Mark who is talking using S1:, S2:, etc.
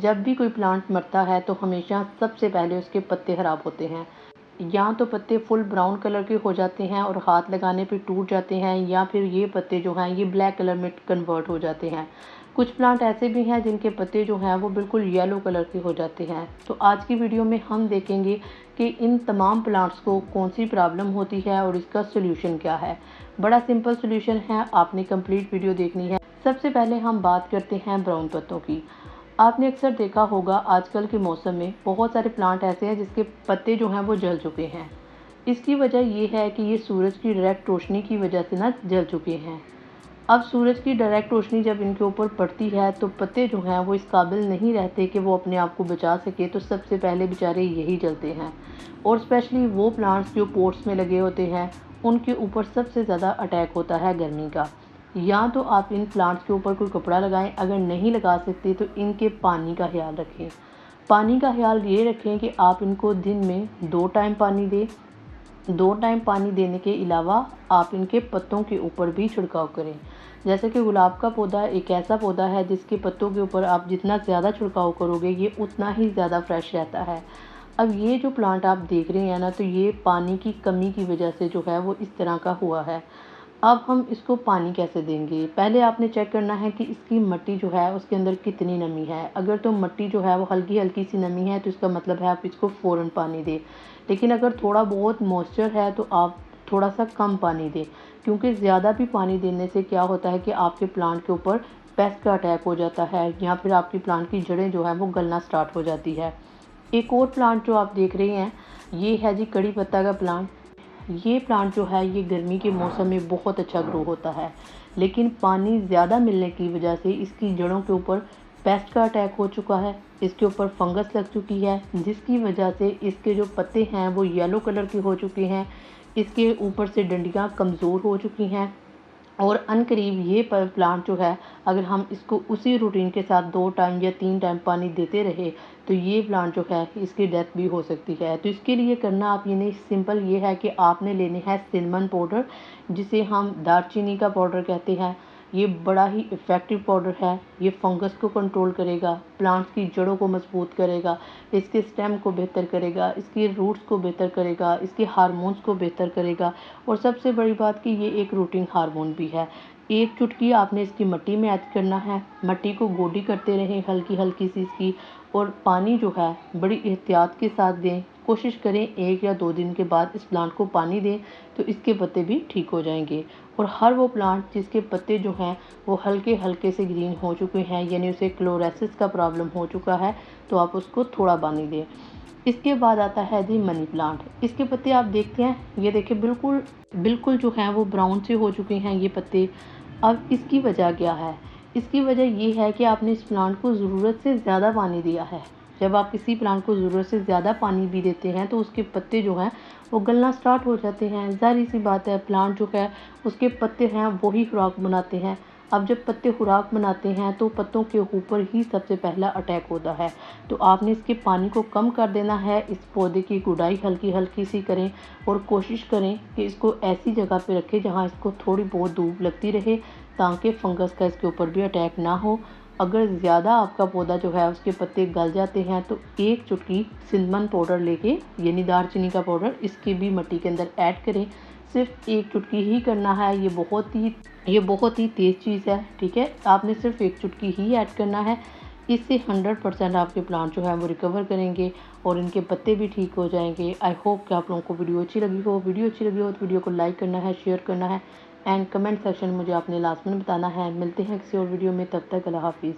S1: जब भी कोई प्लांट मरता है तो हमेशा सबसे पहले उसके पत्ते ख़राब होते हैं। या तो पत्ते फुल ब्राउन कलर के हो जाते हैं और हाथ लगाने पे टूट जाते हैं, या फिर ये पत्ते जो हैं ये ब्लैक कलर में कन्वर्ट हो जाते हैं। कुछ प्लांट ऐसे भी हैं जिनके पत्ते जो हैं वो बिल्कुल येलो कलर के हो जाते हैं। तो आज की वीडियो में हम देखेंगे कि इन तमाम प्लांट्स को कौन सी प्रॉब्लम होती है और इसका सोल्यूशन क्या है। बड़ा सिंपल सोल्यूशन है, आपने कंप्लीट वीडियो देखनी है। सबसे पहले हम बात करते हैं ब्राउन पत्तों की। आपने अक्सर देखा होगा आजकल के मौसम में बहुत सारे प्लांट ऐसे हैं जिसके पत्ते जो हैं वो जल चुके हैं। इसकी वजह ये है कि ये सूरज की डायरेक्ट रोशनी की वजह से ना जल चुके हैं। अब सूरज की डायरेक्ट रोशनी जब इनके ऊपर पड़ती है तो पत्ते जो हैं वो इस काबिल नहीं रहते कि वो अपने आप को बचा सके, तो सबसे पहले बेचारे यही जलते हैं। और स्पेशली वो प्लांट्स जो पोट्स में लगे होते हैं उनके ऊपर सबसे ज़्यादा अटैक होता है गर्मी का। या तो आप इन प्लांट्स के ऊपर कोई कपड़ा लगाएं, अगर नहीं लगा सकते तो इनके पानी का ख्याल रखें। पानी का ख्याल ये रखें कि आप इनको दिन में 2 टाइम पानी दें। 2 टाइम पानी देने के अलावा आप इनके पत्तों के ऊपर भी छिड़काव करें। जैसे कि गुलाब का पौधा एक ऐसा पौधा है जिसके पत्तों के ऊपर आप जितना ज़्यादा छिड़काव करोगे ये उतना ही ज़्यादा फ्रेश रहता है। अब ये जो प्लांट आप देख रहे हैं ना, तो ये पानी की कमी की वजह से जो है वो इस तरह का हुआ है। अब हम इसको पानी कैसे देंगे? पहले आपने चेक करना है कि इसकी मिट्टी जो है उसके अंदर कितनी नमी है। अगर तो मिट्टी जो है वो हल्की हल्की सी नमी है तो इसका मतलब है आप इसको फ़ौरन पानी दें। लेकिन अगर थोड़ा बहुत मॉइस्चर है तो आप थोड़ा सा कम पानी दें, क्योंकि ज़्यादा भी पानी देने से क्या होता है कि आपके प्लांट के ऊपर पेस्ट का अटैक हो जाता है, या फिर आपकी प्लांट की जड़ें जो है वो गलना स्टार्ट हो जाती है। एक और प्लांट जो आप देख रहे हैं ये है जी कड़ी पत्ता का प्लांट। ये प्लांट जो है ये गर्मी के मौसम में बहुत अच्छा ग्रो होता है, लेकिन पानी ज़्यादा मिलने की वजह से इसकी जड़ों के ऊपर पेस्ट का अटैक हो चुका है, इसके ऊपर फंगस लग चुकी है, जिसकी वजह से इसके जो पत्ते हैं वो येलो कलर के हो चुके हैं। इसके ऊपर से डंडियाँ कमज़ोर हो चुकी हैं और अनकरीब ये प्लांट जो है अगर हम इसको उसी रूटीन के साथ 2 टाइम या 3 टाइम पानी देते रहे तो ये प्लांट जो है इसकी डेथ भी हो सकती है। तो इसके लिए करना आप ये नहीं, सिंपल ये है कि आपने लेने हैं सिनेमन पाउडर, जिसे हम दालचीनी का पाउडर कहते हैं। ये बड़ा ही इफ़ेक्टिव पाउडर है। ये फंगस को कंट्रोल करेगा, प्लांट्स की जड़ों को मजबूत करेगा, इसके स्टेम को बेहतर करेगा, इसकी रूट्स को बेहतर करेगा, इसके हार्मोन्स को बेहतर करेगा। और सबसे बड़ी बात कि ये एक रूटिंग हार्मोन भी है। एक चुटकी आपने इसकी मिट्टी में ऐड करना है, मिट्टी को गोडी करते रहें हल्की हल्की सी इसकी, और पानी जो है बड़ी एहतियात के साथ दें। कोशिश करें 1 या 2 दिन के बाद इस प्लांट को पानी दें तो इसके पत्ते भी ठीक हो जाएंगे। और हर वो प्लांट जिसके पत्ते जो हैं वो हल्के हल्के से ग्रीन हो चुके हैं, यानी उसे क्लोरेसिस का प्रॉब्लम हो चुका है, तो आप उसको थोड़ा पानी दें। इसके बाद आता है जी मनी प्लांट। इसके पत्ते आप देखते हैं, ये देखिए बिल्कुल बिल्कुल जो हैं वो ब्राउन से हो चुके हैं ये पत्ते। अब इसकी वजह क्या है? इसकी वजह ये है कि आपने इस प्लांट को ज़रूरत से ज़्यादा पानी दिया है। जब आप किसी प्लांट को ज़रूरत से ज़्यादा पानी भी देते हैं तो उसके पत्ते जो हैं वो गलना स्टार्ट हो जाते हैं। ज़ाहिर सी बात है, प्लांट जो है उसके पत्ते हैं वही खुराक बनाते हैं। अब जब पत्ते खुराक बनाते हैं तो पत्तों के ऊपर ही सबसे पहला अटैक होता है। तो आपने इसके पानी को कम कर देना है, इस पौधे की गुड़ाई हल्की हल्की सी करें और कोशिश करें कि इसको ऐसी जगह पे रखें जहाँ इसको थोड़ी बहुत धूप लगती रहे, ताकि फंगस का इसके ऊपर भी अटैक ना हो। अगर ज़्यादा आपका पौधा जो है उसके पत्ते गल जाते हैं तो 1 चुटकी सिनेमन पाउडर लेके, यानी दालचीनी का पाउडर, इसकी भी मिट्टी के अंदर ऐड करें। सिर्फ 1 चुटकी ही करना है, ये बहुत ही तेज़ चीज़ है, ठीक है। आपने सिर्फ 1 चुटकी ही ऐड करना है। इससे 100% आपके प्लांट जो है वो रिकवर करेंगे और इनके पत्ते भी ठीक हो जाएंगे। आई होप कि आप लोगों को वीडियो अच्छी लगी हो। वीडियो अच्छी लगी हो तो वीडियो को लाइक करना है, शेयर करना है एंड कमेंट सेक्शन में मुझे आपने लास्ट में बताना है। मिलते हैं किसी और वीडियो में, तब तक अल्लाह हाफिज़।